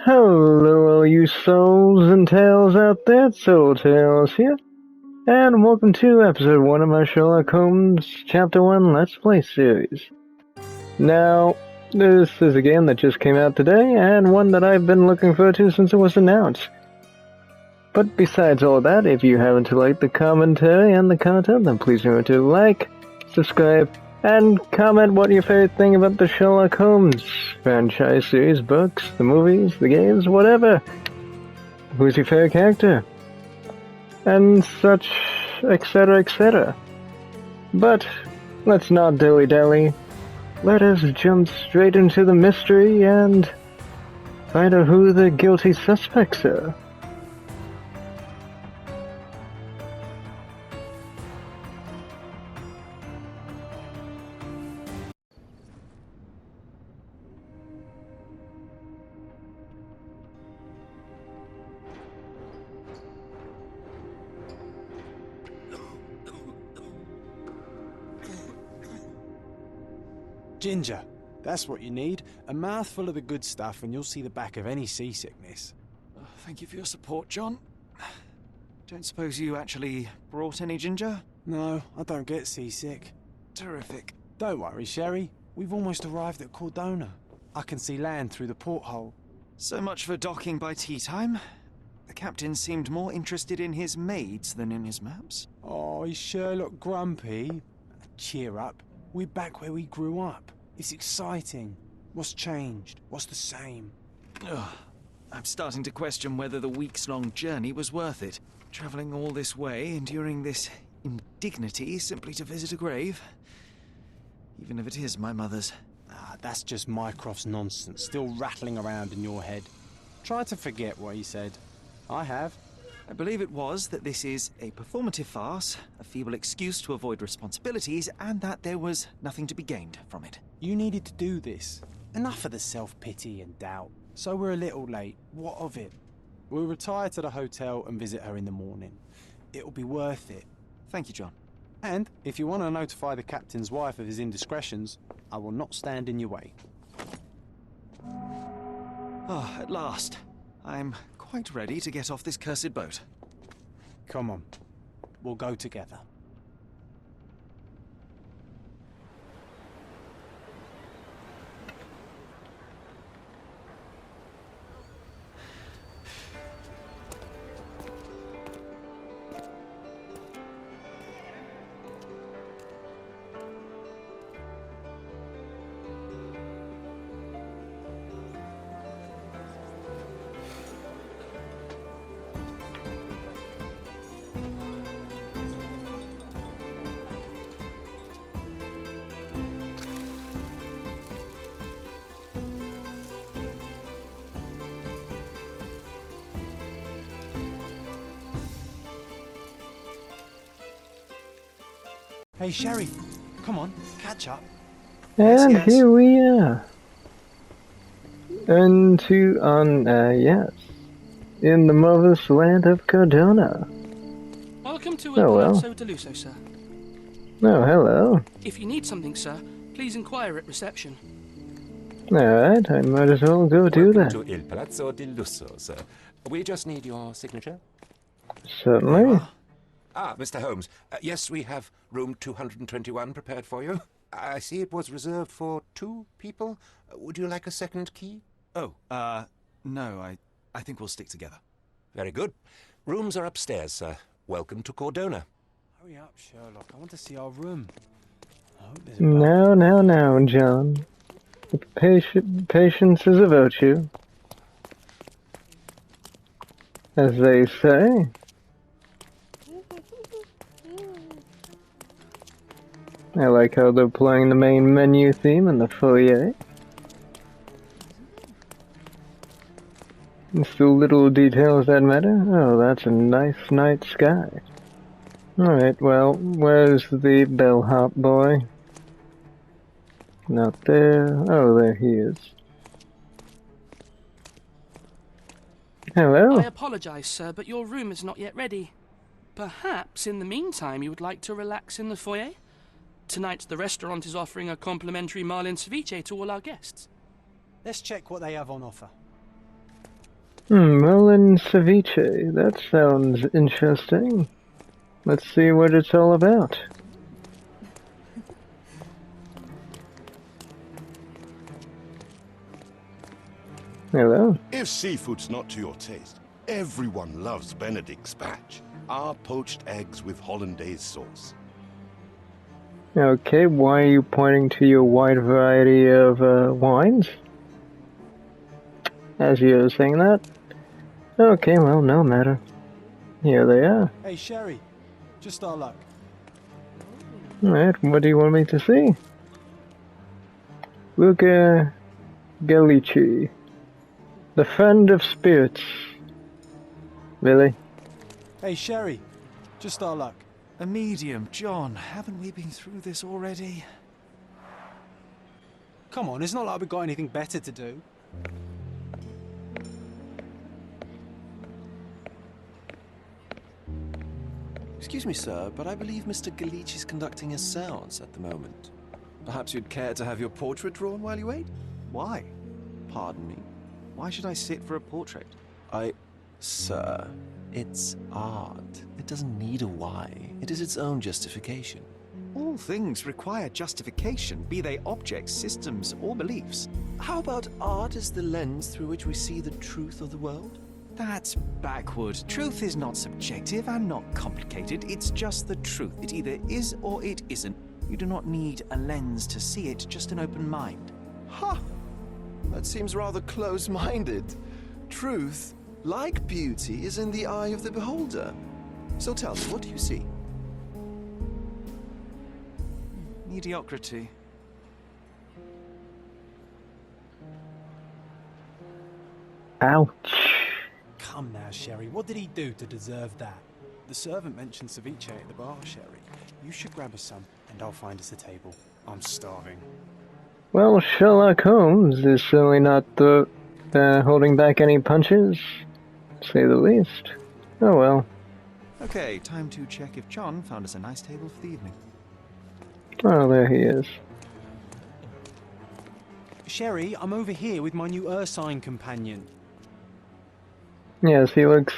Hello, all you souls and tales out there, Soltales here, and welcome to episode 1 of my Sherlock Holmes Chapter One Let's Play series. Now, this is a game that just came out today, and one that I've been looking forward to since it was announced. But besides all that, if you happen to like the commentary and the content, then please remember to like, subscribe, and comment what your favorite thing about the Sherlock Holmes franchise series, books, the movies, the games, whatever. Who's your favorite character? And such, etc., etc. But let's not dilly-dally. Let us jump straight into the mystery and find out who the guilty suspects are. Ginger, that's what you need. A mouthful of the good stuff and you'll see the back of any seasickness. Thank you for your support, John. Don't suppose you actually brought any ginger? No, I don't get seasick. Terrific. Don't worry, Sherry. We've almost arrived at Cardona. I can see land through the porthole. So much for docking by tea time. The captain seemed more interested in his maids than in his maps. Oh, is Sherlock grumpy? Cheer up. We're back where we grew up. It's exciting. What's changed? What's the same? Ugh. I'm starting to question whether the weeks-long journey was worth it. Travelling all this way, enduring this indignity simply to visit a grave. Even if it is my mother's. That's just Mycroft's nonsense, still rattling around in your head. Try to forget what he said. I have. I believe it was that this is a performative farce, a feeble excuse to avoid responsibilities, and that there was nothing to be gained from it. You needed to do this. Enough of the self-pity and doubt. So we're a little late. What of it? We'll retire to the hotel and visit her in the morning. It'll be worth it. Thank you, John. And if you want to notify the captain's wife of his indiscretions, I will not stand in your way. Oh, at last. I'm quite ready to get off this cursed boat. Come on. We'll go together. Hey, Sherry, come on, catch up. And Yes. here we are. Yes. In the marvelous land of Cardona. Welcome to Oh, well. Palazzo Deluso, sir. Oh, hello. If you need something, sir, please inquire at reception. Alright, I might as well go do Welcome that. to Il Palazzo di Lusso, sir. We just need your signature. Certainly. Mr. Holmes. Yes, we have room 221 prepared for you. I see it was reserved for 2 people. Would you like a second key? Oh, no, I think we'll stick together. Very good. Rooms are upstairs, sir. Welcome to Cardona. Hurry up, Sherlock. I want to see our room. I hope there's a Now, John. Patience is a virtue. As they say. I like how they're playing the main menu theme in the foyer. It's the little details that matter. Oh, that's a nice night sky. Alright, well, where's the bellhop boy? Not there. Oh, there he is. Hello. I apologize, sir, but your room is not yet ready. Perhaps, in the meantime, you would like to relax in the foyer? Tonight, the restaurant is offering a complimentary marlin ceviche to all our guests. Let's check what they have on offer. Merlin ceviche. That sounds interesting. Let's see what it's all about. Hello. If seafood's not to your taste, everyone loves Benedict's batch. Our poached eggs with hollandaise sauce. Okay, why are you pointing to your wide variety of wines? As you were saying that? Okay, well, no matter. Here they are. Hey, Sherry, just our luck. Alright, what do you want me to see? Luca Gallici. The friend of spirits. Really? Hey, Sherry, just our luck. A medium, John. Haven't we been through this already? Come on, it's not like we've got anything better to do. Excuse me, sir, but I believe Mr. Gallici is conducting a séance at the moment. Perhaps you'd care to have your portrait drawn while you wait? Why? Pardon me. Why should I sit for a portrait? Sir, it's art. It doesn't need a why. It is its own justification. All things require justification, be they objects, systems, or beliefs. How about art as the lens through which we see the truth of the world? That's backward. Truth is not subjective and not complicated. It's just the truth. It either is or it isn't. You do not need a lens to see it, just an open mind. Ha! That seems rather close-minded. Truth, like beauty, is in the eye of the beholder. So tell me, what do you see? Mediocrity. Ouch. Come now, Sherry, what did he do to deserve that? The servant mentioned ceviche at the bar, Sherry. You should grab us some, and I'll find us a table. I'm starving. Well, Sherlock Holmes is certainly not holding back any punches, to say the least. Oh well. Okay, time to check if John found us a nice table for the evening. Oh, there he is. Sherry, I'm over here with my new Ursine companion. Yes, he looks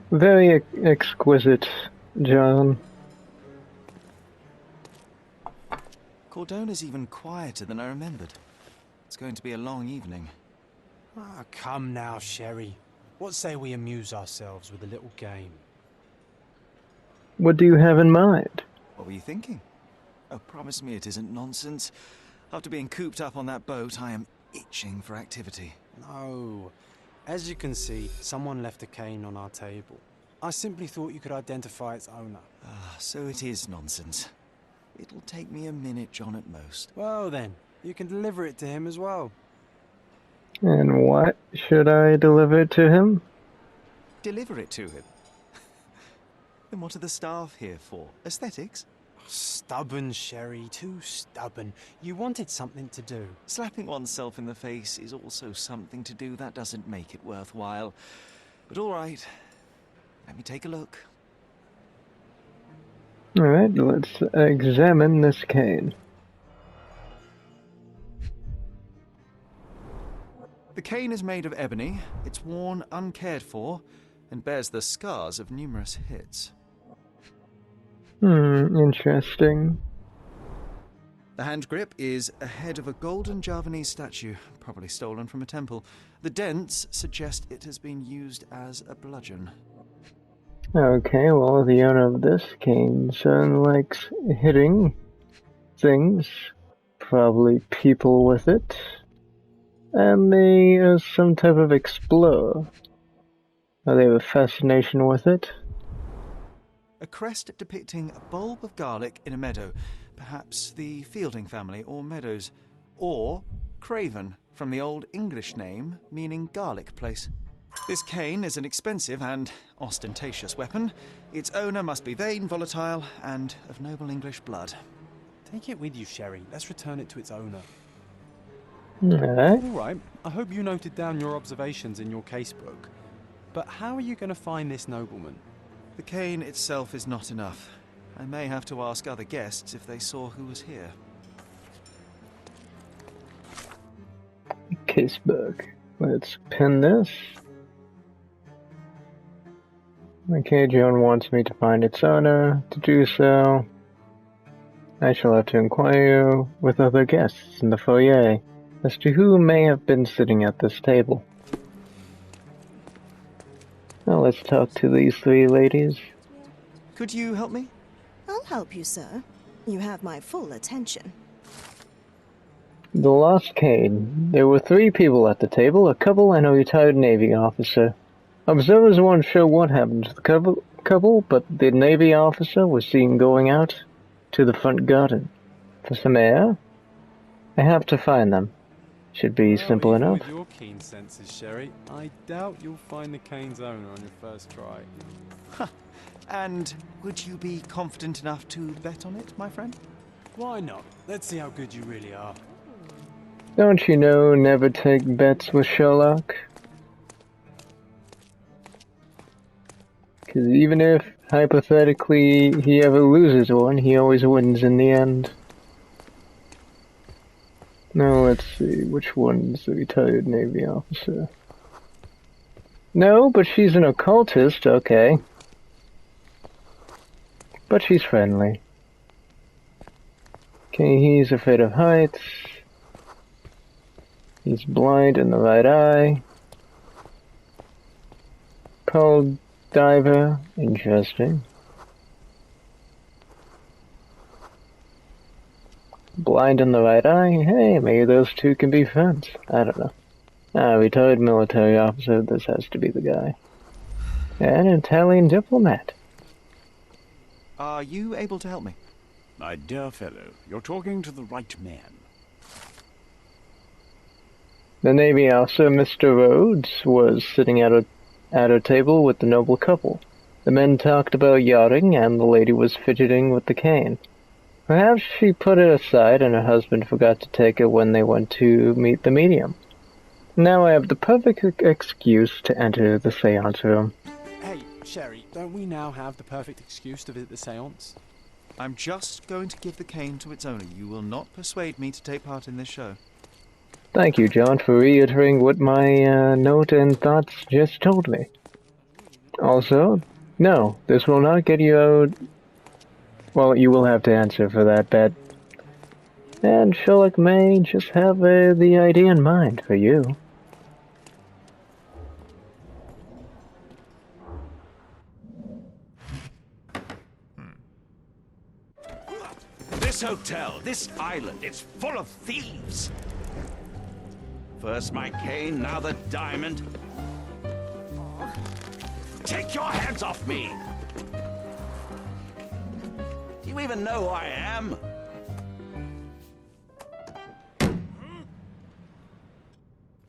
very exquisite, John. Cardona's even quieter than I remembered. It's going to be a long evening. Ah, come now, Sherry. What say we amuse ourselves with a little game? What do you have in mind? What were you thinking? Oh, promise me it isn't nonsense. After being cooped up on that boat, I am itching for activity. No. As you can see, someone left a cane on our table. I simply thought you could identify its owner. Ah, so it is nonsense. It'll take me a minute, John, at most. Well then, you can deliver it to him as well. And what should I deliver to him? Deliver it to him? Then what are the staff here for? Aesthetics? Stubborn, Sherry, too stubborn. You wanted something to do. Slapping oneself in the face is also something to do. That doesn't make it worthwhile. But all right, let me take a look. Alright, let's examine this cane. The cane is made of ebony, it's worn uncared for, and bears the scars of numerous hits. Interesting. The hand grip is a head of a golden Javanese statue, probably stolen from a temple. The dents suggest it has been used as a bludgeon. Okay, well, the owner of this cane certainly likes hitting things, probably people with it, and they are some type of explorer. Or they have a fascination with it. A crest depicting a bulb of garlic in a meadow, perhaps the Fielding family or Meadows, or Craven, from the Old English name meaning garlic place. This cane is an expensive and ostentatious weapon. Its owner must be vain, volatile, and of noble English blood. Take it with you, Sherry. Let's return it to its owner. Alright. All right. I hope you noted down your observations in your casebook. But how are you going to find this nobleman? The cane itself is not enough. I may have to ask other guests if they saw who was here. Casebook. Let's pin this. Okay, Joan wants me to find its owner. To do so, I shall have to inquire with other guests in the foyer as to who may have been sitting at this table. Now let's talk to these three ladies. Could you help me? I'll help you, sir. You have my full attention. The lost cane. There were three people at the table, a couple and a retired Navy officer. Observers weren't sure what happened to the couple, but the Navy officer was seen going out to the front garden for some air. I have to find them. Should be simple even enough. With your keen senses, Sherry, I doubt you'll find the cane's owner on your first try. And would you be confident enough to bet on it, my friend? Why not? Let's see how good you really are. Don't you know, never take bets with Sherlock? Because even if, hypothetically, he ever loses one, he always wins in the end. Now let's see, which one's the retired Navy officer? No, but she's an occultist, okay. But she's friendly. Okay, he's afraid of heights. He's blind in the right eye. Cold diver, interesting. Blind in the right eye? Hey, maybe those two can be friends. I don't know. Retired military officer, this has to be the guy. And an Italian diplomat. Are you able to help me? My dear fellow, you're talking to the right man. The Navy officer, Mr. Rhodes, was sitting at a table with the noble couple. The men talked about yachting, and the lady was fidgeting with the cane. Perhaps she put it aside and her husband forgot to take it when they went to meet the medium. Now I have the perfect excuse to enter the seance room. Hey, Sherry, don't we now have the perfect excuse to visit the seance? I'm just going to give the cane to its owner. You will not persuade me to take part in this show. Thank you, John, for reiterating what my note and thoughts just told me. Also, no, this will not get you out. Well, you will have to answer for that bet. And Sherlock may just have the idea in mind for you. This hotel, this island, it's full of thieves. First my cane, now the diamond. Take your hands off me! Do you even know who I am?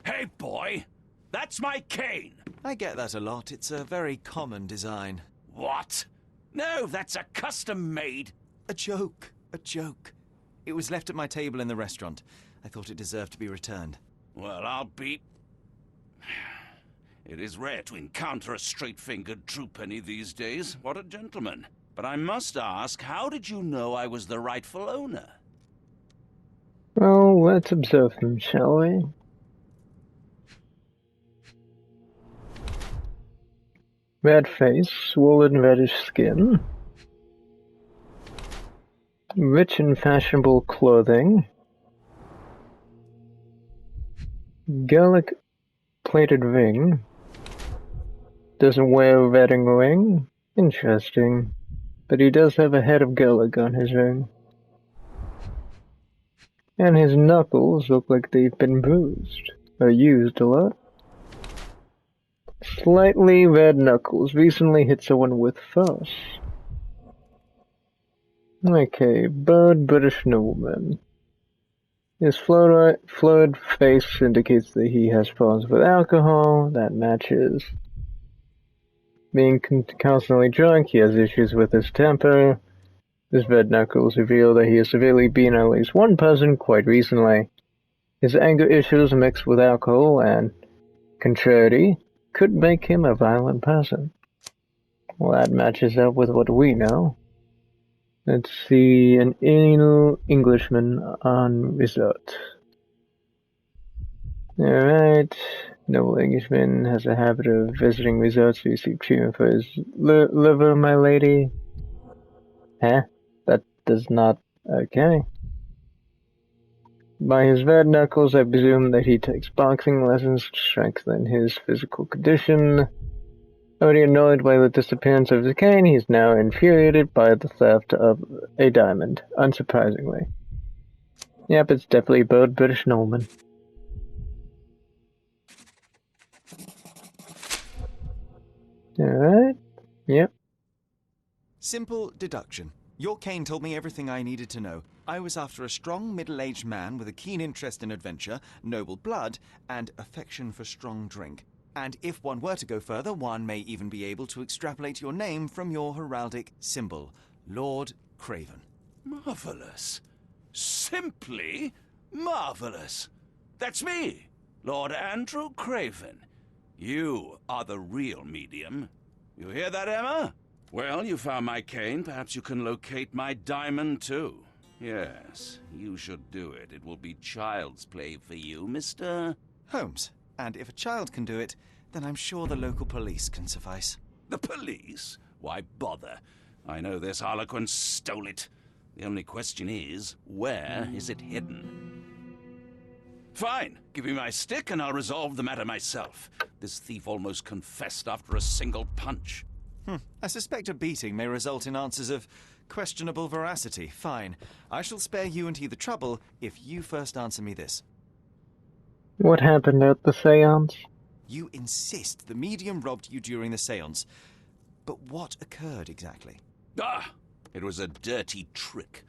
Hey, boy! That's my cane! I get that a lot. It's a very common design. What? No, that's a custom-made... A joke. A joke. It was left at my table in the restaurant. I thought it deserved to be returned. Well, I'll be... It is rare to encounter a straight-fingered true penny these days. What a gentleman. But I must ask, how did you know I was the rightful owner? Well, let's observe them, shall we? Red face, swollen reddish skin. Rich and fashionable clothing. Gallic plated ring. Doesn't wear a wedding ring. Interesting. But he does have a head of Gallic on his ring. And his knuckles look like they've been bruised. Or used a lot. Slightly red knuckles. Recently hit someone with force. Okay, bird British nobleman. His florid face indicates that he has problems with alcohol. That matches. Being constantly drunk, he has issues with his temper. His red knuckles reveal that he has severely beaten at least one person quite recently. His anger issues mixed with alcohol and contrariety could make him a violent person. Well, that matches up with what we know. Let's see, an anal Englishman on resort. Alright, Noble Englishman has a habit of visiting resorts to receive treatment for his liver, my lady. Huh? That does not... Okay. By his red knuckles, I presume that he takes boxing lessons to strengthen his physical condition. Already annoyed by the disappearance of his cane, he's now infuriated by the theft of a diamond, unsurprisingly. Yep, it's definitely both British nobleman. Alright. Yep. Simple deduction. Your cane told me everything I needed to know. I was after a strong, middle-aged man with a keen interest in adventure, noble blood, and affection for strong drink. And if one were to go further, one may even be able to extrapolate your name from your heraldic symbol, Lord Craven. Marvelous. Simply marvelous. That's me, Lord Andrew Craven. You are the real medium. You hear that, Emma? Well, you found my cane. Perhaps you can locate my diamond, too. Yes, you should do it. It will be child's play for you, Mr. Holmes. And if a child can do it, then I'm sure the local police can suffice. The police? Why bother? I know this harlequin stole it. The only question is, where is it hidden? Fine. Give me my stick and I'll resolve the matter myself. This thief almost confessed after a single punch. I suspect a beating may result in answers of questionable veracity. Fine. I shall spare you and he the trouble if you first answer me this. What happened at the seance? You insist the medium robbed you during the seance. But what occurred exactly? It was a dirty trick.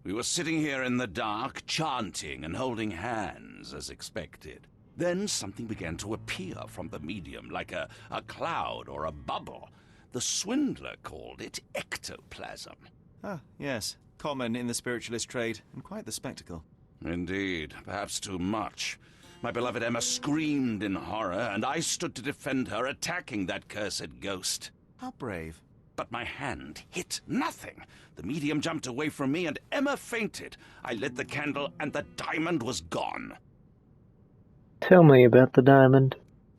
We were sitting here in the dark, chanting and holding hands, as expected. Then something began to appear from the medium, like a cloud or a bubble. The swindler called it ectoplasm. Ah, yes. Common in the spiritualist trade, and quite the spectacle. Indeed, perhaps too much. My beloved Emma screamed in horror, and I stood to defend her, attacking that cursed ghost. How brave. But my hand hit nothing. The medium jumped away from me, and Emma fainted. I lit the candle, and the diamond was gone. Tell me about the diamond.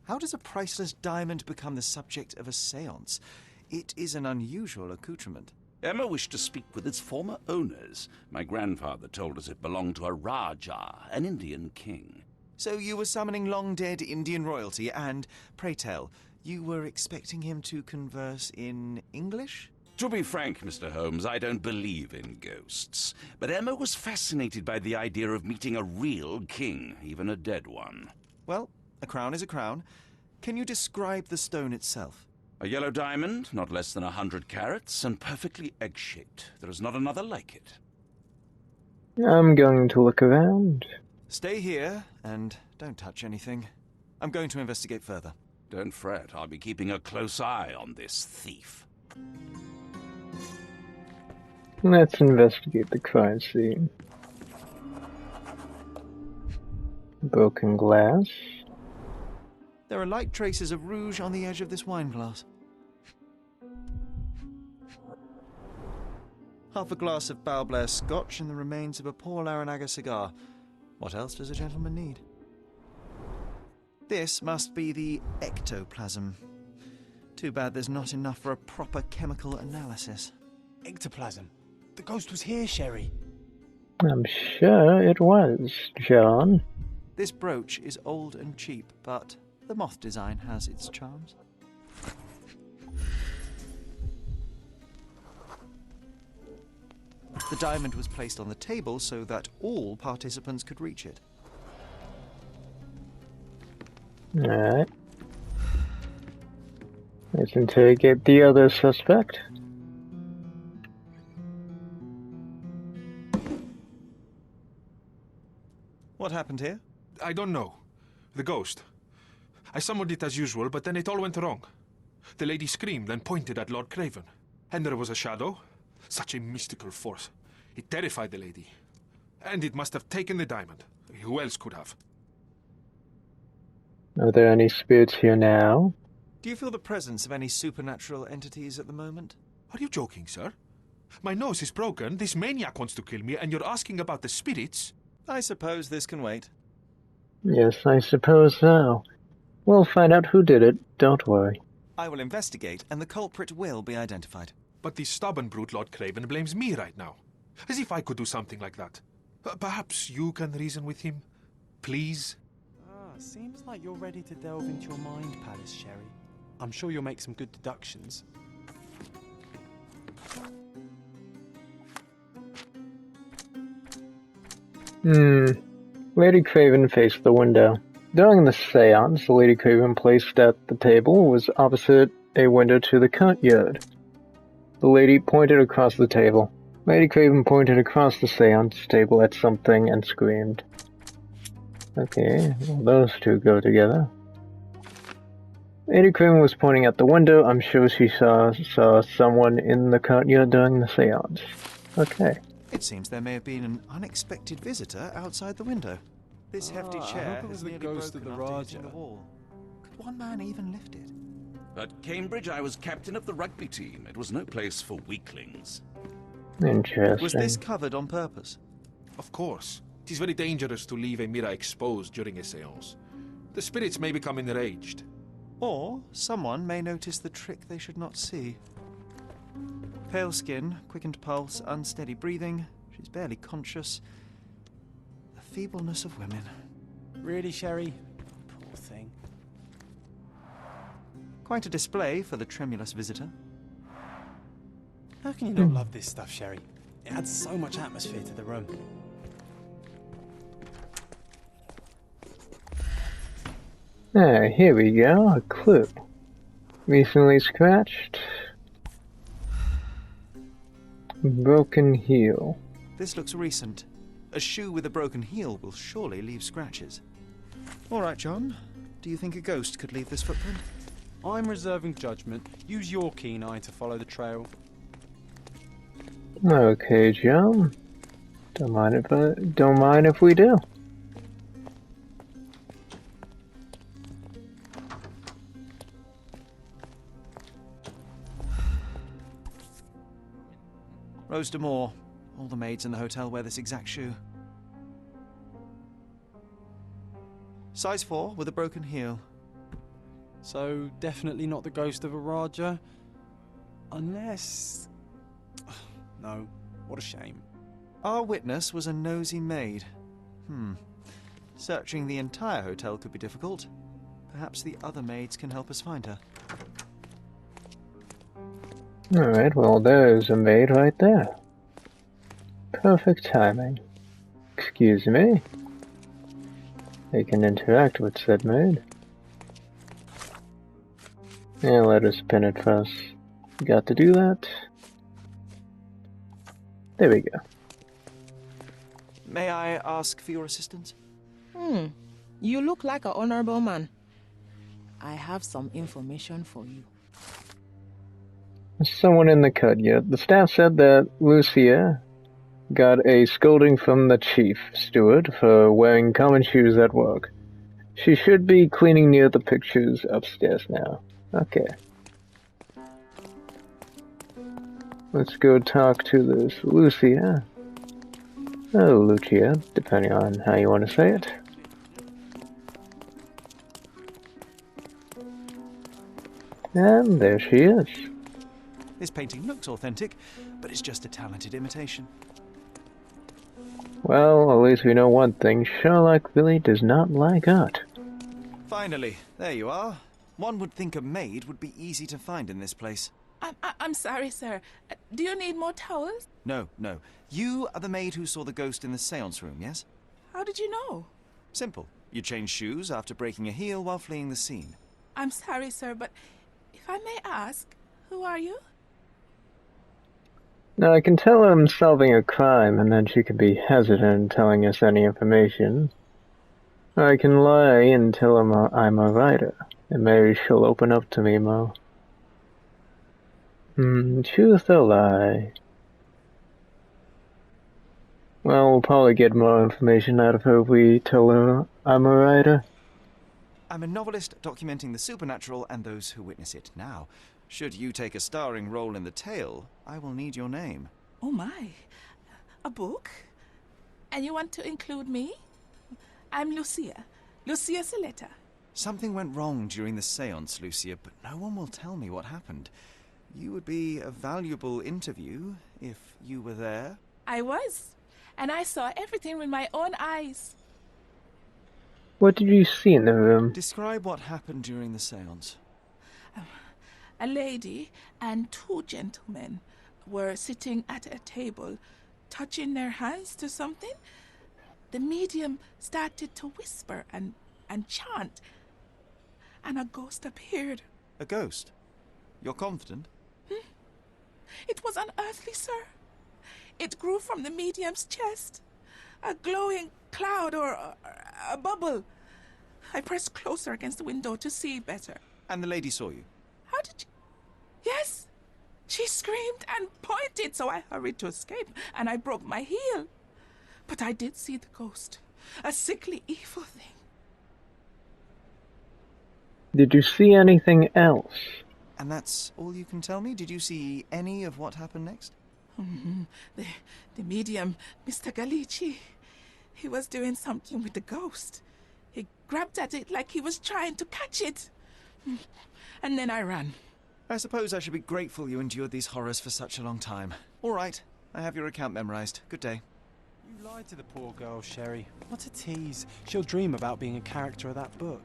How does a priceless diamond become the subject of a seance? It is an unusual accoutrement. Emma wished to speak with its former owners. My grandfather told us it belonged to a Rajah, an Indian king. So you were summoning long-dead Indian royalty, and, pray tell, you were expecting him to converse in English? To be frank, Mr. Holmes, I don't believe in ghosts. But Emma was fascinated by the idea of meeting a real king, even a dead one. Well, a crown is a crown. Can you describe the stone itself? A yellow diamond, not less than 100 carats, and perfectly egg-shaped. There is not another like it. I'm going to look around. Stay here, and don't touch anything. I'm going to investigate further. Don't fret, I'll be keeping a close eye on this thief. Let's investigate the crime scene. Broken glass. There are light traces of rouge on the edge of this wine glass. Half a glass of Balblair Scotch and the remains of a poor Laranaga cigar. What else does a gentleman need? This must be the ectoplasm. Too bad there's not enough for a proper chemical analysis. Ectoplasm. The ghost was here, Sherry. I'm sure it was, John. This brooch is old and cheap, but the moth design has its charms. The diamond was placed on the table so that all participants could reach it. Alright. Let's interrogate the other suspect. What happened here? I don't know. The ghost. I summoned it as usual, but then it all went wrong. The lady screamed and pointed at Lord Craven. And there was a shadow. Such a mystical force. It terrified the lady. And it must have taken the diamond. Who else could have? Are there any spirits here now? Do you feel the presence of any supernatural entities at the moment? Are you joking, sir? My nose is broken, this maniac wants to kill me, and you're asking about the spirits? I suppose this can wait. Yes, I suppose so. We'll find out who did it, don't worry. I will investigate, and the culprit will be identified. But the stubborn brute Lord Craven blames me right now. As if I could do something like that. Perhaps you can reason with him? Please? Seems like you're ready to delve into your mind palace, Sherry. I'm sure you'll make some good deductions. Lady Craven faced the window. During the seance, the Lady Craven placed at the table was opposite a window to the courtyard. The lady pointed across the table. Lady Craven pointed across the seance table at something and screamed. Okay, well, those two go together. Lady Craven was pointing at the window. I'm sure she saw someone in the courtyard during the seance. Okay. It seems there may have been an unexpected visitor outside the window. This hefty chair has nearly broken after hitting the wall. Could one man even lift it? At Cambridge, I was captain of the rugby team. It was no place for weaklings. Interesting. Was this covered on purpose? Of course. It is very dangerous to leave a mirror exposed during a seance. The spirits may become enraged. Or someone may notice the trick they should not see. Pale skin, quickened pulse, unsteady breathing. She's barely conscious. The feebleness of women. Really, Sherry? Poor thing. Quite a display for the tremulous visitor. How can you not love this stuff, Sherry? It adds so much atmosphere to the room. Here we go, a clue. Recently scratched. Broken heel. This looks recent. A shoe with a broken heel will surely leave scratches. All right, John. Do you think a ghost could leave this footprint? I'm reserving judgment. Use your keen eye to follow the trail. Okay, John. Don't mind if we do. Rose de Moore. All the maids in the hotel wear this exact shoe. Size 4 with a broken heel. So, definitely not the ghost of a Raja? Unless... No, what a shame. Our witness was a nosy maid. Searching the entire hotel could be difficult. Perhaps the other maids can help us find her. Alright, well there's a maid right there. Perfect timing. Excuse me. They can interact with said maid. And let us pin it first. Got to do that. There we go. May I ask for your assistance? You look like an honorable man. I have some information for you. Someone in the courtyard. The staff said that Lucia got a scolding from the chief steward for wearing common shoes at work. She should be cleaning near the pictures upstairs now. Okay. Let's go talk to this Lucia. Oh, Lucia, depending on how you want to say it. And there she is. This painting looks authentic, but it's just a talented imitation. Well, at least we know one thing. Sherlock really does not like art. Finally, there you are. One would think a maid would be easy to find in this place. I'm sorry, sir. Do you need more towels? No. You are the maid who saw the ghost in the seance room, yes? How did you know? Simple. You changed shoes after breaking a heel while fleeing the scene. I'm sorry, sir, but if I may ask, who are you? Now, I can tell I'm solving a crime, and then she could be hesitant in telling us any information. Or I can lie and tell her I'm a writer, and maybe she'll open up to me more. Truth or lie? Well, we'll probably get more information out of her if we tell her I'm a writer. I'm a novelist documenting the supernatural and those who witness it. Now, should you take a starring role in the tale, I will need your name. Oh my, a book? And you want to include me? I'm Lucia Saletta. Something went wrong during the séance, Lucia, but no one will tell me what happened. You would be a valuable interview if you were there. I was, and I saw everything with my own eyes. What did you see in the room? Describe what happened during the séance. A lady and two gentlemen were sitting at a table, touching their hands to something. The medium started to whisper and chant, and a ghost appeared. A ghost? You're confident? It was unearthly, sir. It grew from the medium's chest. A glowing cloud or a bubble. I pressed closer against the window to see better. And the lady saw you? How did you... Yes! She screamed and pointed, so I hurried to escape, and I broke my heel. But I did see the ghost. A sickly, evil thing. Did you see anything else? And that's all you can tell me? Did you see any of what happened next? The medium, Mr. Galici, he was doing something with the ghost. He grabbed at it like he was trying to catch it. And then I ran. I suppose I should be grateful you endured these horrors for such a long time. All right, I have your account memorized. Good day. You lied to the poor girl, Sherry. What a tease. She'll dream about being a character of that book.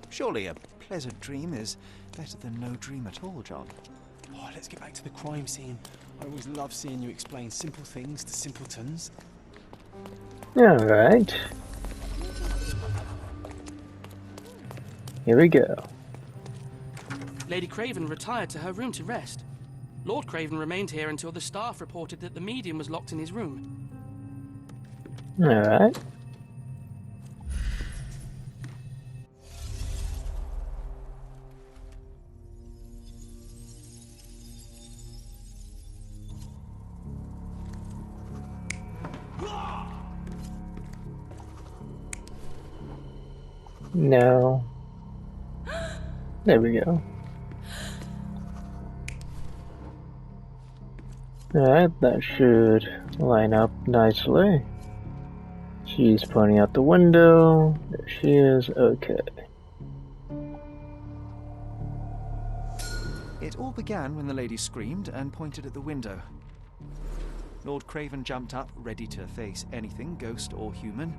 Surely a pleasant dream is better than no dream at all, John. Oh, let's get back to the crime scene. I always love seeing you explain simple things to simpletons. Alright. Here we go. Lady Craven retired to her room to rest. Lord Craven remained here until the staff reported that the medium was locked in his room. Alright. No. There we go. Alright, that should line up nicely. She's pointing out the window. There she is. Okay. It all began when the lady screamed and pointed at the window. Lord Craven jumped up, ready to face anything, ghost or human.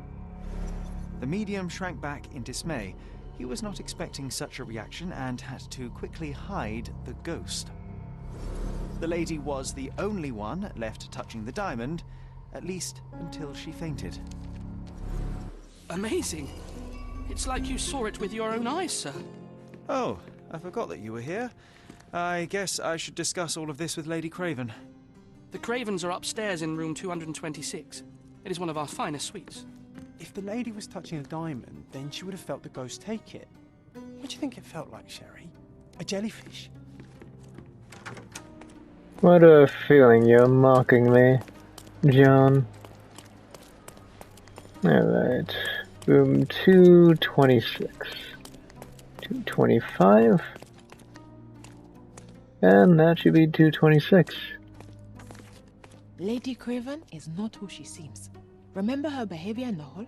The medium shrank back in dismay. He was not expecting such a reaction and had to quickly hide the ghost. The lady was the only one left touching the diamond, at least until she fainted. Amazing. It's like you saw it with your own eyes, sir. Oh, I forgot that you were here. I guess I should discuss all of this with Lady Craven. The Cravens are upstairs in room 226. It is one of our finest suites. If the lady was touching a diamond, then she would have felt the ghost take it. What do you think it felt like, Sherry? A jellyfish? What a feeling you're mocking me, John. Alright. Room 226. 225. And that should be 226. Lady Craven is not who she seems. Remember her behavior in the hall?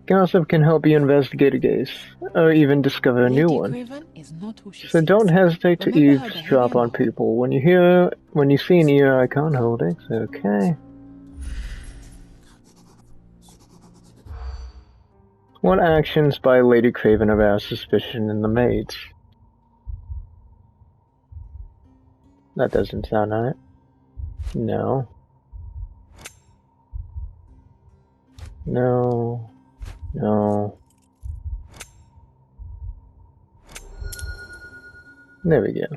Gossip can help you investigate a case, or even discover a new one. Craven is not who she So seems. don't hesitate to Remember her eavesdrop behavior on in the hall. people. When you see an ear icon, hold X. Okay. What actions by Lady Craven arouse suspicion in the maids? That doesn't sound right. No. No. No. There we go.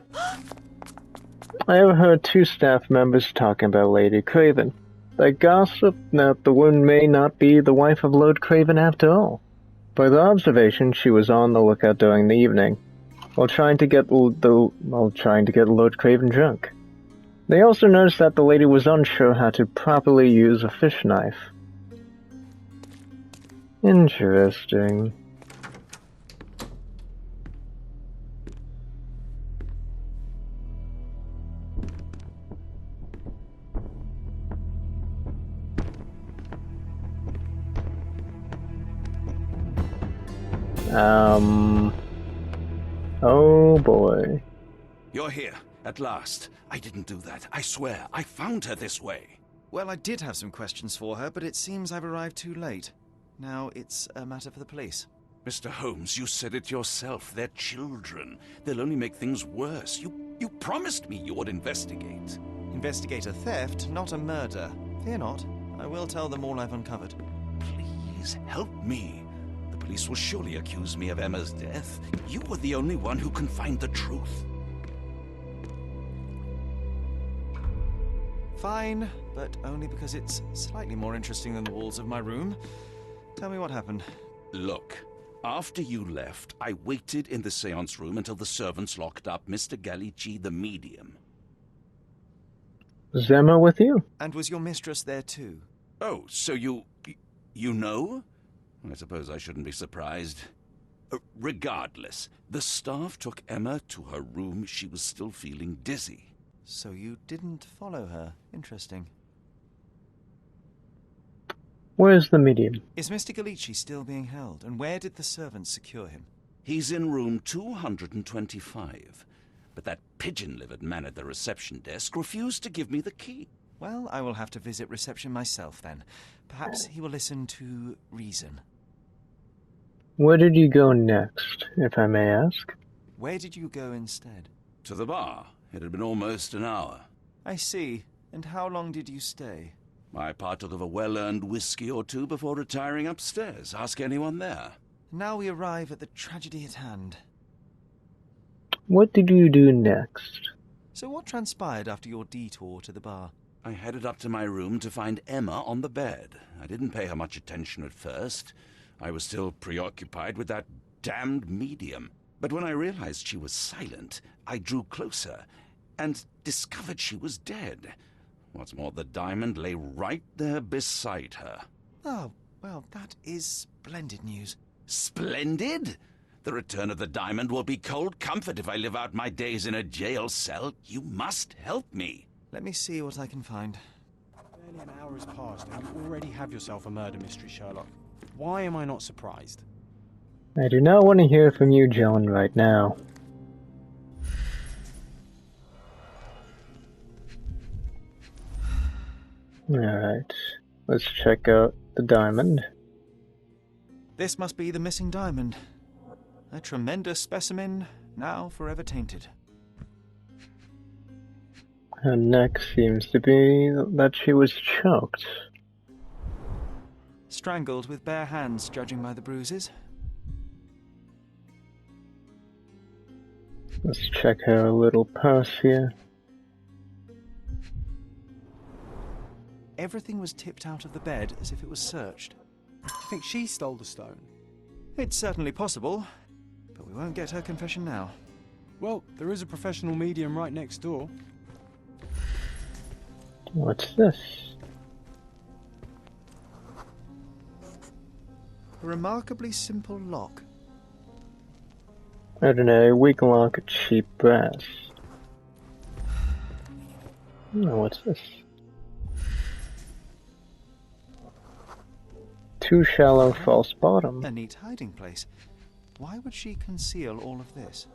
I overheard two staff members talking about Lady Craven. They gossip that the woman may not be the wife of Lord Craven after all. By their observation, she was on the lookout during the evening, while trying to get Lord Craven drunk. They also noticed that the lady was unsure how to properly use a fish knife. Interesting. Oh boy. You're here, at last. I didn't do that. I swear, I found her this way. Well, I did have some questions for her, but it seems I've arrived too late. Now it's a matter for the police. Mr. Holmes, you said it yourself. They're children. They'll only make things worse. You promised me you would investigate. Investigate a theft, not a murder. Fear not. I will tell them all I've uncovered. Please, help me. The police will surely accuse me of Emma's death. You were the only one who can find the truth. Fine, but only because it's slightly more interesting than the walls of my room. Tell me what happened. Look, after you left, I waited in the seance room until the servants locked up Mr. Gallici, the medium. Is Emma with you? And was your mistress there too? Oh, so you know? I suppose I shouldn't be surprised. Regardless, the staff took Emma to her room. She was still feeling dizzy. So you didn't follow her. Interesting. Where's the medium? Is Mr. Gallici still being held? And where did the servants secure him? He's in room 225. But that pigeon-livered man at the reception desk refused to give me the key. Well, I will have to visit reception myself then. Perhaps he will listen to reason. Where did you go next, if I may ask? Where did you go instead? To the bar. It had been almost an hour. I see. And how long did you stay? I partook of a well-earned whiskey or two before retiring upstairs. Ask anyone there. Now we arrive at the tragedy at hand. What did you do next? So what transpired after your detour to the bar? I headed up to my room to find Emma on the bed. I didn't pay her much attention at first. I was still preoccupied with that damned medium. But when I realized she was silent, I drew closer and discovered she was dead. What's more, the diamond lay right there beside her. Oh, well, that is splendid news. Splendid? The return of the diamond will be cold comfort if I live out my days in a jail cell. You must help me. Let me see what I can find. Barely an hour has passed and you already have yourself a murder mystery, Sherlock. Why am I not surprised? I do not want to hear from you, John, right now. Alright, let's check out the diamond. This must be the missing diamond. A tremendous specimen, now forever tainted. Her neck seems to be that she was choked. Strangled with bare hands, judging by the bruises. Let's check her little purse here. Everything was tipped out of the bed as if it was searched. Do you think she stole the stone? It's certainly possible, but we won't get her confession now. Well, there is a professional medium right next door. What's this? A remarkably simple lock. I don't know, weak lock, cheap brass. Oh, what's this? Too shallow, false bottom. A neat hiding place. Why would she conceal all of this?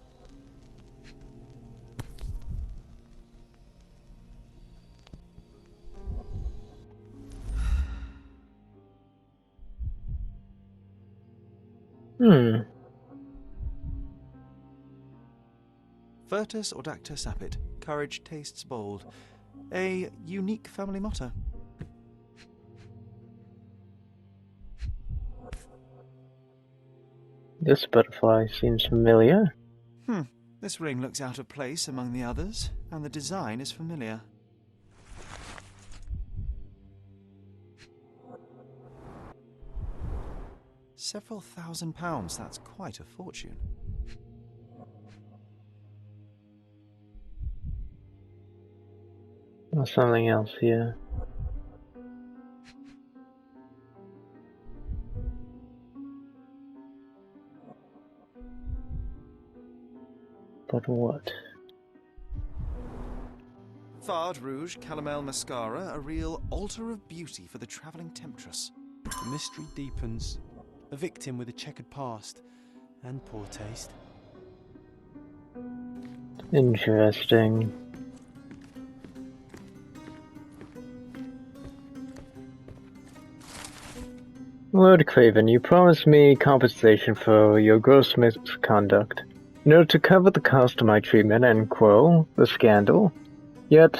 Virtus audacta sapit. Courage tastes bold. A unique family motto. This butterfly seems familiar. This ring looks out of place among the others, and the design is familiar. Several £1,000s, that's quite a fortune. There's something else here. But what? Fard Rouge Calomel Mascara, a real altar of beauty for the travelling temptress. The mystery deepens. A victim with a checkered past. And poor taste. Interesting. Lord Craven, you promised me compensation for your gross misconduct in order to cover the cost of my treatment and quell the scandal. Yet,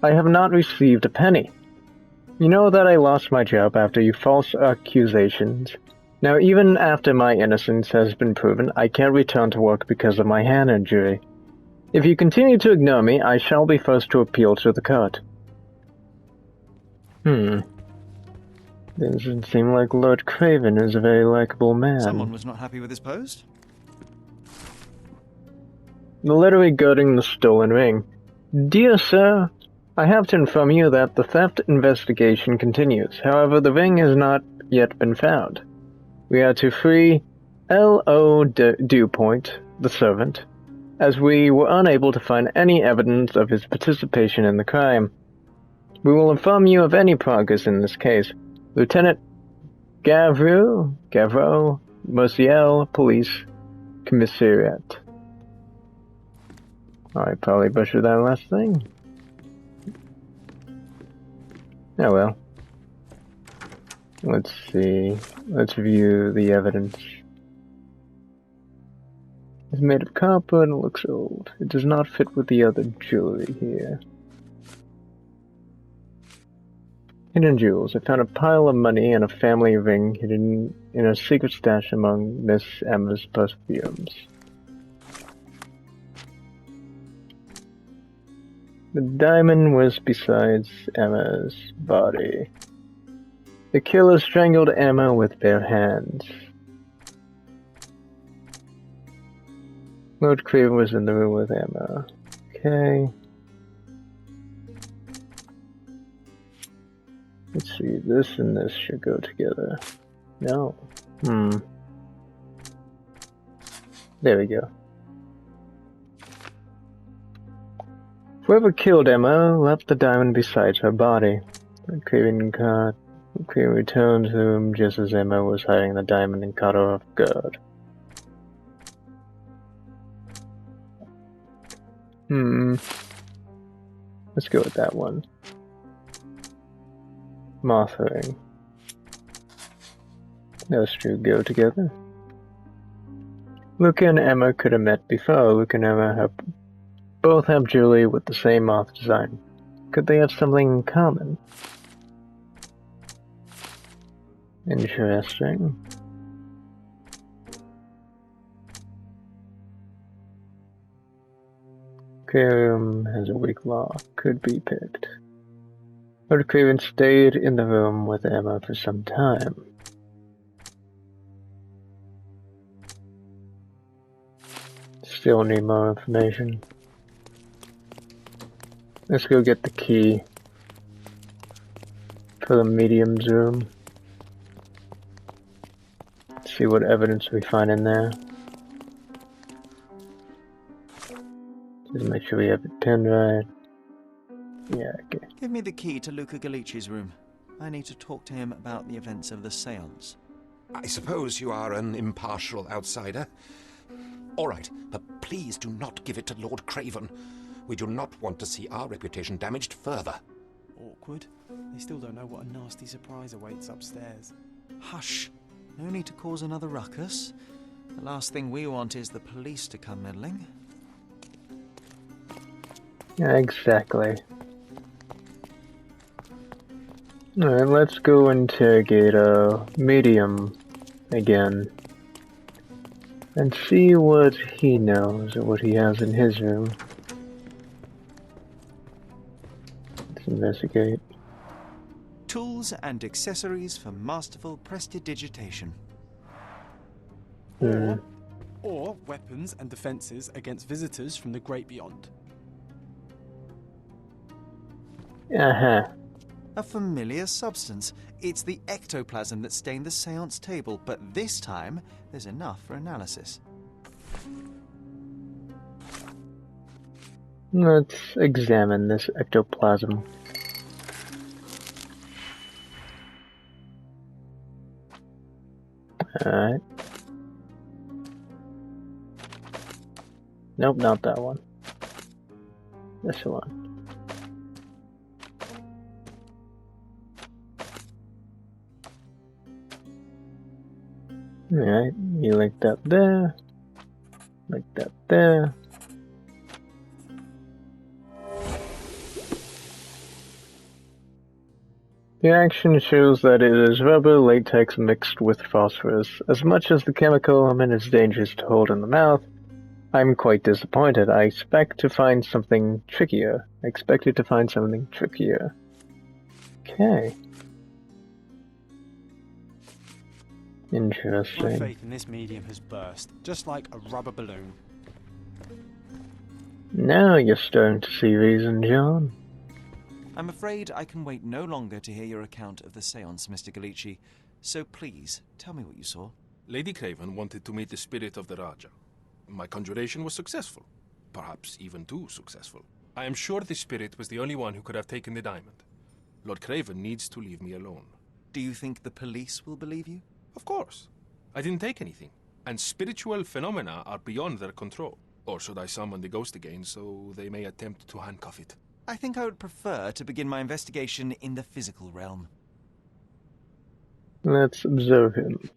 I have not received a penny. You know that I lost my job after your false accusations. Now, even after my innocence has been proven, I can't return to work because of my hand injury. If you continue to ignore me, I shall be forced to appeal to the court. Doesn't seem like Lord Craven is a very likable man. Someone was not happy with his post? The letter regarding the stolen ring. Dear Sir, I have to inform you that the theft investigation continues. However, the ring has not yet been found. We are to free L.O. Dewpoint, the servant, as we were unable to find any evidence of his participation in the crime. We will inform you of any progress in this case. Lieutenant Gavreau, Merciel, Police Commissariat. I probably butchered that last thing. Oh well. Let's see. Let's view the evidence. It's made of copper and it looks old. It does not fit with the other jewelry here. Hidden jewels. I found a pile of money and a family ring hidden in a secret stash among Miss Emma's perfumes. The diamond was beside Emma's body. The killer strangled Emma with bare hands. Lord Craven was in the room with Emma. Okay. Let's see, this and this should go together. No. There we go. Whoever killed Emma left the diamond beside her body. Craven returned to him just as Emma was hiding the diamond and caught her off guard. Let's go with that one. Moth ring. Those two go together. Luca and Emma could have met before. Luca and Emma both have jewelry with the same moth design. Could they have something in common? Interesting. Aquarium has a weak lock. Could be picked. Lord Craven stayed in the room with Emma for some time. Still need more information. Let's go get the key for the medium's room. See what evidence we find in there. Just make sure we have it pinned right. Yeah, okay. Give me the key to Luca Galici's room. I need to talk to him about the events of the séance. I suppose you are an impartial outsider. All right, but please do not give it to Lord Craven. We do not want to see our reputation damaged further. Awkward. They still don't know what a nasty surprise awaits upstairs. Hush. No need to cause another ruckus. The last thing we want is the police to come meddling. Yeah, exactly. Alright, let's go interrogate medium again. And see what he knows or what he has in his room. Let's investigate. Tools and accessories for masterful prestidigitation. Or weapons and defences against visitors from the great beyond. A familiar substance. It's the ectoplasm that stained the séance table, but this time there's enough for analysis. Let's examine this ectoplasm. Alright. Nope, not that one. This one. Alright, you like that there. Like that there. The action shows that it is rubber latex mixed with phosphorus. As much as the chemical element is dangerous to hold in the mouth, I'm quite disappointed. I expected to find something trickier. Okay. My Interesting. faith in this medium has burst, just like a rubber balloon. Now you're starting to see reason, John. I'm afraid I can wait no longer to hear your account of the seance, Mr. Galici. So please, tell me what you saw. Lady Craven wanted to meet the spirit of the Raja. My conjuration was successful. Perhaps even too successful. I am sure the spirit was the only one who could have taken the diamond. Lord Craven needs to leave me alone. Do you think the police will believe you? Of course. I didn't take anything. And spiritual phenomena are beyond their control. Or should I summon the ghost again so they may attempt to handcuff it? I think I would prefer to begin my investigation in the physical realm. Let's observe him.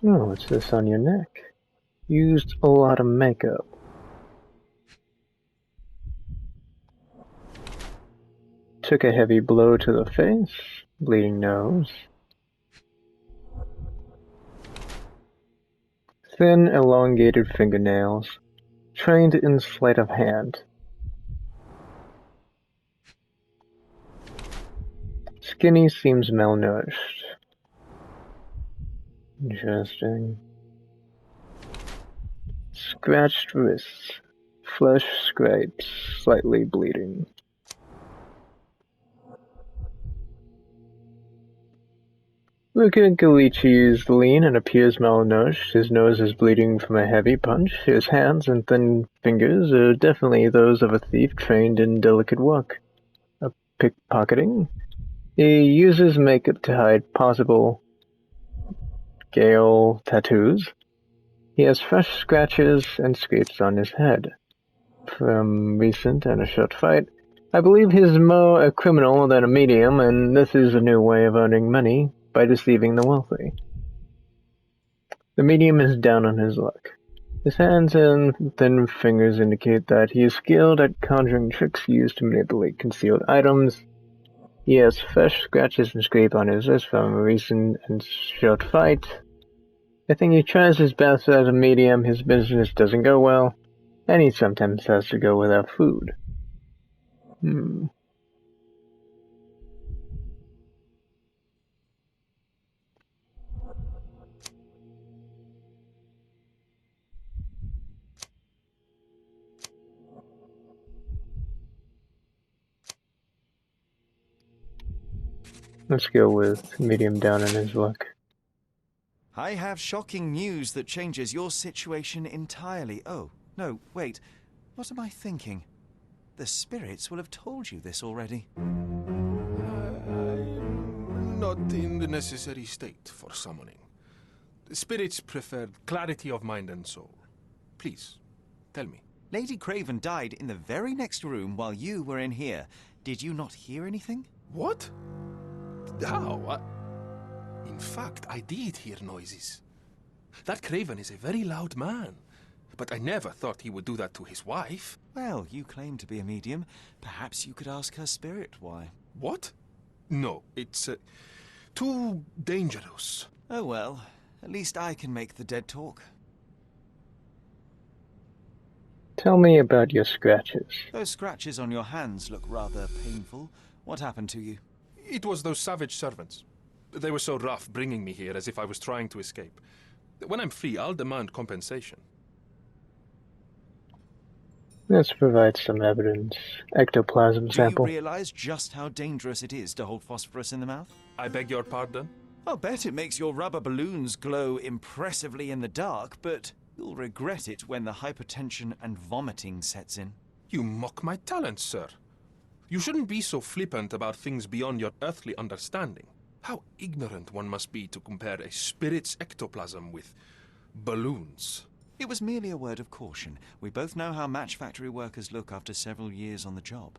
Oh, what's this on your neck? Used a lot of makeup. Took a heavy blow to the face. Bleeding nose. Thin, elongated fingernails. Trained in sleight of hand. Skinny seems malnourished. Interesting. Scratched wrists. Flesh scrapes. Slightly bleeding. Lieutenant Galici is lean and appears malnourished. His nose is bleeding from a heavy punch. His hands and thin fingers are definitely those of a thief trained in delicate work. Pickpocketing. He uses makeup to hide possible Gale tattoos. He has fresh scratches and scrapes on his head. From recent and a short fight, I believe he's more a criminal than a medium, and this is a new way of earning money by deceiving the wealthy. The medium is down on his luck. His hands and thin fingers indicate that he is skilled at conjuring tricks used to manipulate concealed items. He has fresh scratches and scrape on his wrist from a recent and short fight. I think he tries his best as a medium. His business doesn't go well, and he sometimes has to go without food. Let's go with medium down in his luck. I have shocking news that changes your situation entirely. Oh, no, wait. What am I thinking? The spirits will have told you this already. I'm not in the necessary state for summoning. The spirits prefer clarity of mind and soul. Please, tell me. Lady Craven died in the very next room while you were in here. Did you not hear anything? What? How? In fact, I did hear noises. That Craven is a very loud man. But I never thought he would do that to his wife. Well, you claim to be a medium. Perhaps you could ask her spirit why. What? No, it's too dangerous. Oh well, at least I can make the dead talk. Tell me about your scratches. Those scratches on your hands look rather painful. What happened to you? It was those savage servants. They were so rough bringing me here as if I was trying to escape. When I'm free, I'll demand compensation. Let's provide some evidence. Ectoplasm sample. Do you realize just how dangerous it is to hold phosphorus in the mouth? I beg your pardon? I'll bet it makes your rubber balloons glow impressively in the dark, but you'll regret it when the hypertension and vomiting sets in. You mock my talents, sir. You shouldn't be so flippant about things beyond your earthly understanding. How ignorant one must be to compare a spirit's ectoplasm with balloons. It was merely a word of caution. We both know how match factory workers look after several years on the job.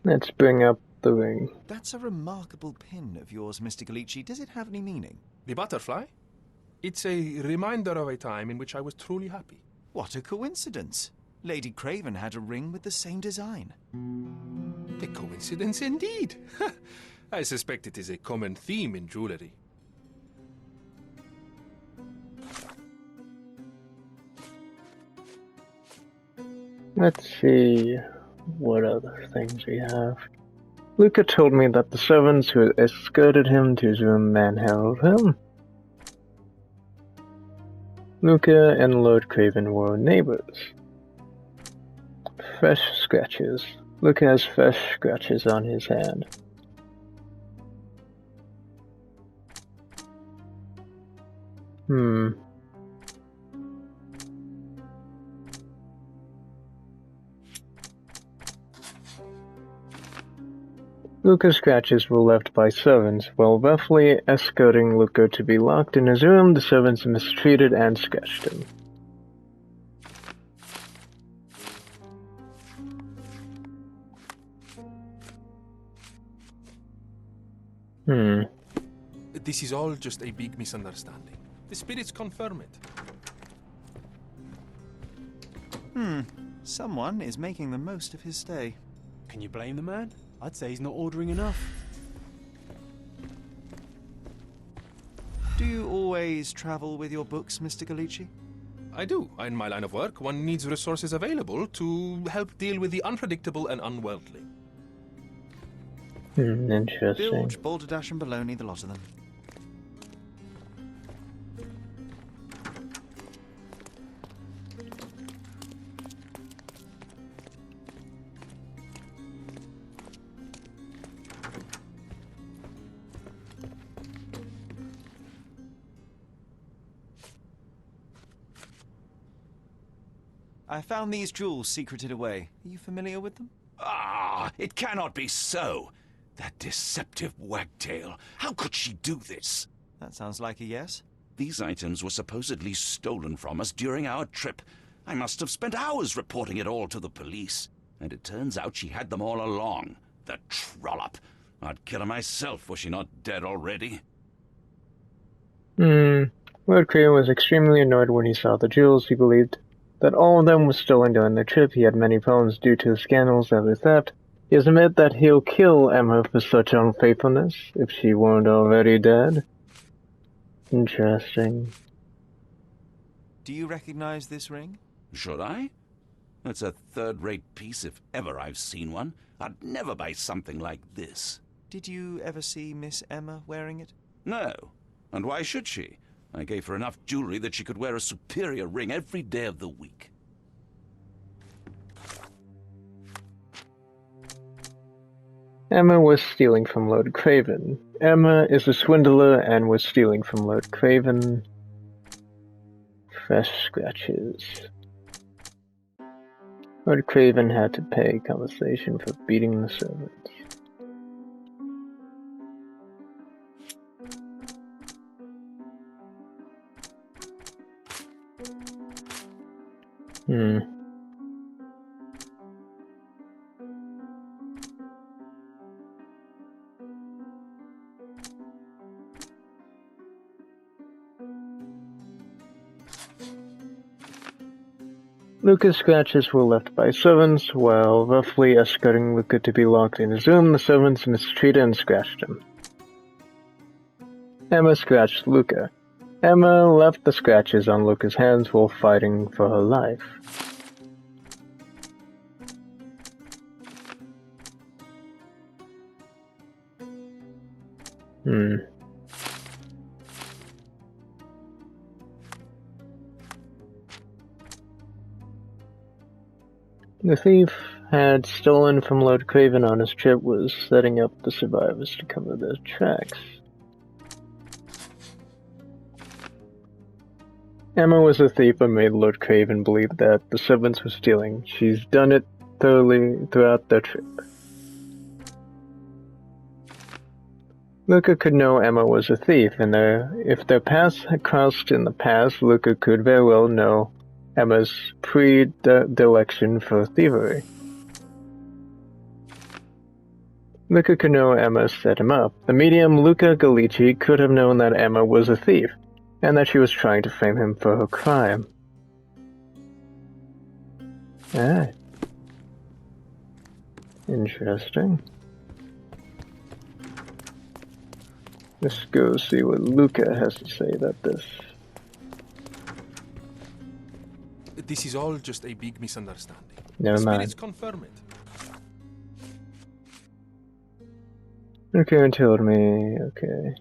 Let's bring up the ring. That's a remarkable pin of yours, Mr. Galici. Does it have any meaning? The butterfly? It's a reminder of a time in which I was truly happy. What a coincidence. Lady Craven had a ring with the same design. A coincidence indeed. I suspect it is a common theme in jewelry. Let's see what other things we have. Luca told me that the servants who escorted him to his room manhandled him. Luca and Lord Craven were neighbors. Fresh scratches. Luca has fresh scratches on his hand. Luca's scratches were left by servants. While roughly escorting Luca to be locked in his room, the servants mistreated and scratched him. This is all just a big misunderstanding. The spirits confirm it. Someone is making the most of his stay. Can you blame the man? I'd say he's not ordering enough. Do you always travel with your books, Mr. Galici? I do. In my line of work, one needs resources available to help deal with the unpredictable and unworldly. Interesting. Bilge, balderdash and baloney, the lot of them. I found these jewels secreted away. Are you familiar with them? Ah, it cannot be so. That deceptive wagtail. How could she do this? That sounds like a yes. These items were supposedly stolen from us during our trip. I must have spent hours reporting it all to the police. And it turns out she had them all along. The trollop. I'd kill her myself, was she not dead already? Lord Craven was extremely annoyed when he saw the jewels. He believed that all of them were stolen during the trip. He had many problems due to the scandals of the theft. He has admitted that he'll kill Emma for such unfaithfulness, if she weren't already dead. Interesting. Do you recognize this ring? Should I? It's a third-rate piece if ever I've seen one. I'd never buy something like this. Did you ever see Miss Emma wearing it? No. And why should she? I gave her enough jewelry that she could wear a superior ring every day of the week. Emma was stealing from Lord Craven. Emma is a swindler and was stealing from Lord Craven. Fresh scratches. Lord Craven had to pay compensation for beating the servants. Luca's scratches were left by servants. While roughly escorting Luca to be locked in his room, the servants mistreated and scratched him. Emma scratched Luca. Emma left the scratches on Luca's hands while fighting for her life. The thief had stolen from Lord Craven on his trip, was setting up the survivors to cover their tracks. Emma was a thief and made Lord Craven believe that the servants were stealing. She's done it thoroughly throughout their trip. Luca could know Emma was a thief, and if their paths had crossed in the past, Luca could very well know Emma's predilection for thievery. Luca could know Emma set him up. The medium Luca Gallici could have known that Emma was a thief, and that she was trying to frame him for her crime. Ah. Interesting. Let's go see what Luca has to say about this. This is all just a big misunderstanding. Never mind. Spirits confirm it. Okay, and told me, okay.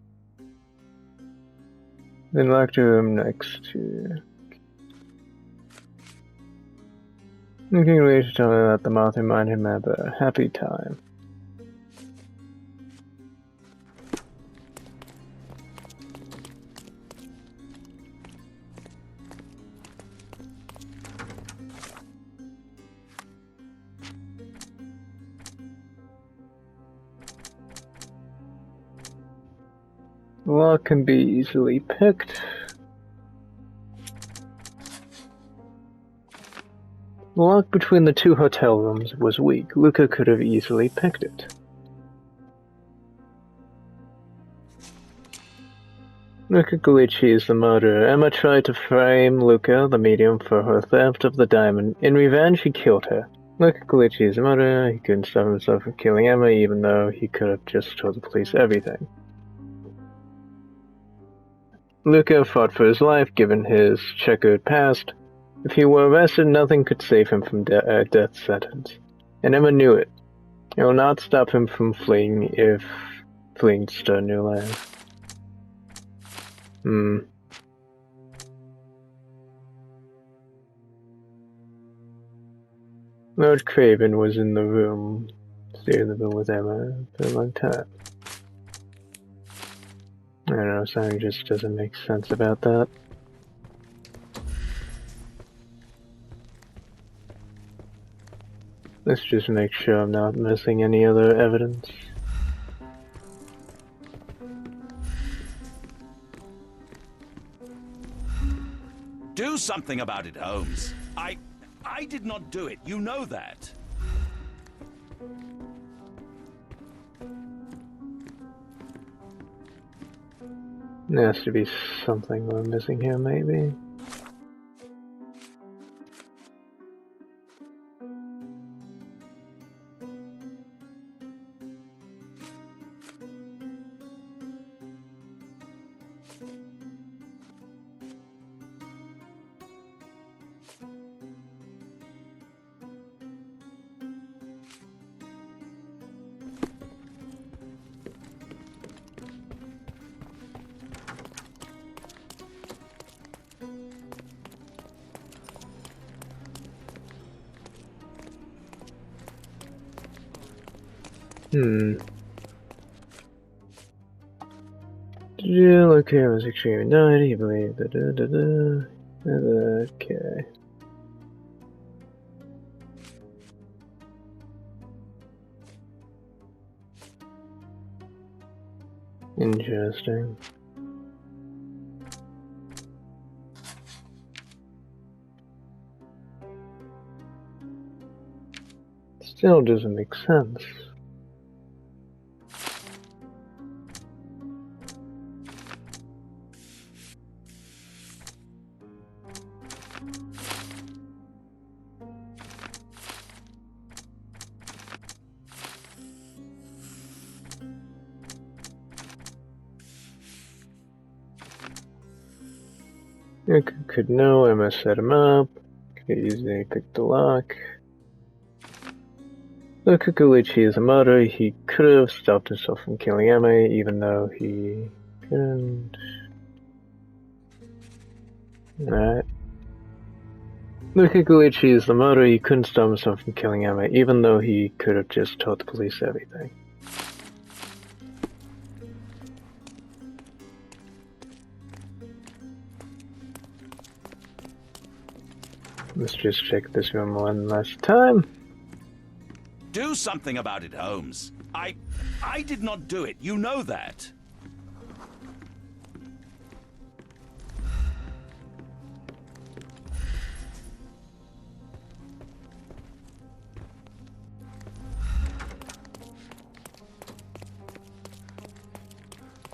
Then locked a room next to... Looking later to tell me that the moth reminded him of a happy time. The lock can be easily picked. The lock between the two hotel rooms was weak. Luca could have easily picked it. Luca Gallici is the murderer. Emma tried to frame Luca, the medium, for her theft of the diamond. In revenge, he killed her. Luca Gallici is the murderer. He couldn't stop himself from killing Emma, even though he could have just told the police everything. Luca fought for his life, given his checkered past. If he were arrested, nothing could save him from a death sentence. And Emma knew it. It will not stop him from fleeing if fleeing to start a new life. Lord Craven was in the room, stayed in the room with Emma for a long time. I don't know, something just doesn't make sense about that. Let's just make sure I'm not missing any other evidence. Do something about it, Holmes. I did not do it. You know that. There has to be something we're missing here, maybe. Yeah, okay, was extremely annoyed, he believed okay. Interesting. Still doesn't make sense. Could know, Emma set him up, could easily pick the lock. Luca Gallici is a murderer. He could have stopped himself from killing Emma, even though he couldn't. Alright. Luca Gallici is the murderer. He couldn't stop himself from killing Emma, even though he could have just told the police everything. Let's just check this room one last time. Do something about it, Holmes. I did not do it. You know that.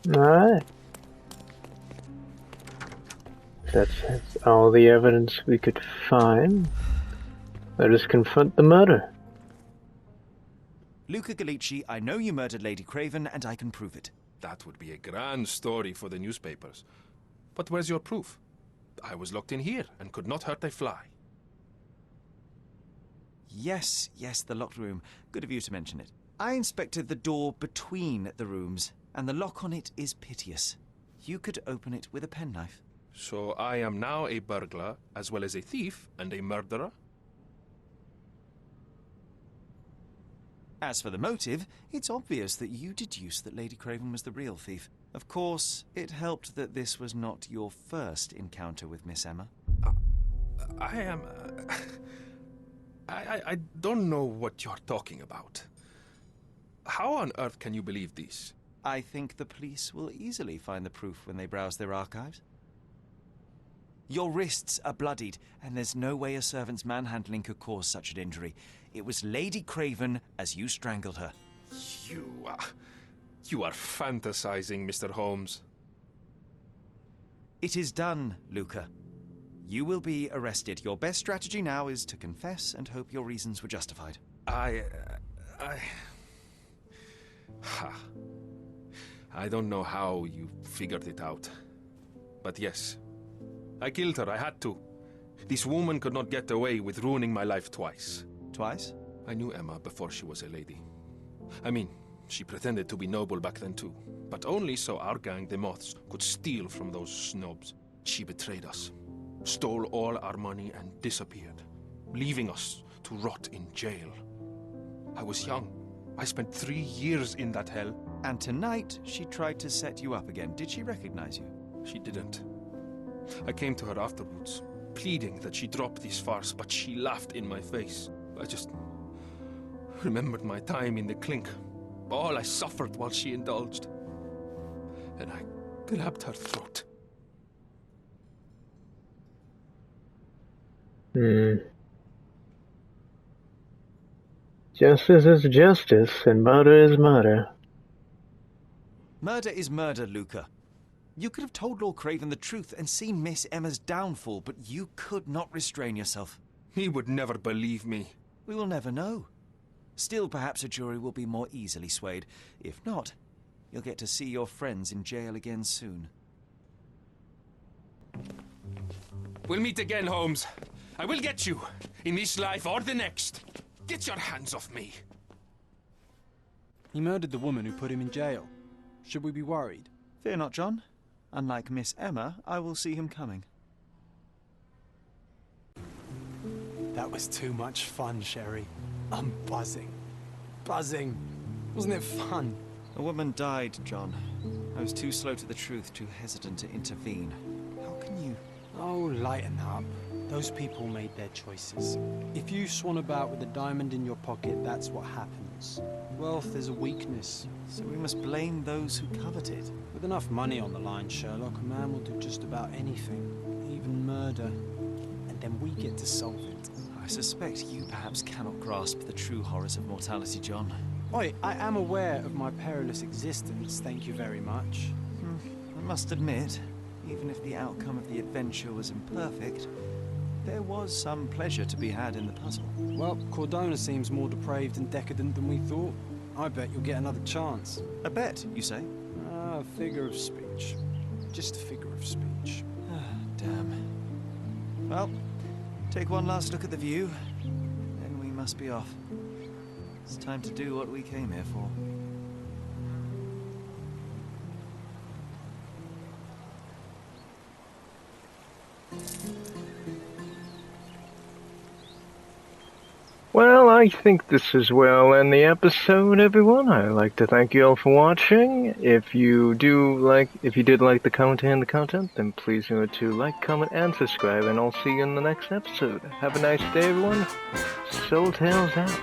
Alright. That's all the evidence we could find. Let us confront the murder. Luca Gallici, I know you murdered Lady Craven, and I can prove it. That would be a grand story for the newspapers. But where's your proof? I was locked in here and could not hurt a fly. Yes, the locked room. Good of you to mention it. I inspected the door between the rooms, and the lock on it is piteous. You could open it with a penknife. So I am now a burglar, as well as a thief and a murderer? As for the motive, it's obvious that you deduced that Lady Craven was the real thief. Of course, it helped that this was not your first encounter with Miss Emma. I don't know what you're talking about. How on earth can you believe this? I think the police will easily find the proof when they browse their archives. Your wrists are bloodied, and there's no way a servant's manhandling could cause such an injury. It was Lady Craven as you strangled her. You are fantasizing, Mr. Holmes. It is done, Luca. You will be arrested. Your best strategy now is to confess and hope your reasons were justified. I don't know how you figured it out. But yes, I killed her. I had to. This woman could not get away with ruining my life twice. Twice? I knew Emma before she was a lady. I mean, she pretended to be noble back then too. But only so our gang, the Moths, could steal from those snobs. She betrayed us, stole all our money and disappeared, leaving us to rot in jail. I was young. I spent 3 years in that hell. And tonight, she tried to set you up again. Did she recognize you? She didn't. I came to her afterwards, pleading that she drop this farce, but she laughed in my face. I just remembered my time in the clink, all I suffered while she indulged. And I grabbed her throat. Justice is justice, and murder is murder. Murder is murder, Luca. You could have told Lord Craven the truth and seen Miss Emma's downfall, but you could not restrain yourself. He would never believe me. We will never know. Still, perhaps a jury will be more easily swayed. If not, you'll get to see your friends in jail again soon. We'll meet again, Holmes. I will get you, in this life or the next. Get your hands off me. He murdered the woman who put him in jail. Should we be worried? Fear not, John. Unlike Miss Emma, I will see him coming. That was too much fun, Sherry. I'm buzzing. Buzzing. Wasn't it fun? A woman died, John. I was too slow to the truth, too hesitant to intervene. How can you... Oh, lighten up. Those people made their choices. If you swan about with a diamond in your pocket, that's what happens. Wealth is a weakness. So we must blame those who covet it. With enough money on the line, Sherlock, a man will do just about anything. Even murder. And then we get to solve it. I suspect you perhaps cannot grasp the true horrors of mortality, John. Oi, I am aware of my perilous existence, thank you very much. I must admit, even if the outcome of the adventure was imperfect, there was some pleasure to be had in the puzzle. Well, Cardona seems more depraved and decadent than we thought. I bet you'll get another chance. A bet, you say? A figure of speech. Just a figure of speech. Damn. Well, take one last look at the view, then we must be off. It's time to do what we came here for. Well, I think this is where I'll end the episode, everyone. I'd like to thank you all for watching. If you did like the content, then please remember to like, comment, and subscribe, and I'll see you in the next episode. Have a nice day, everyone. Soltales out.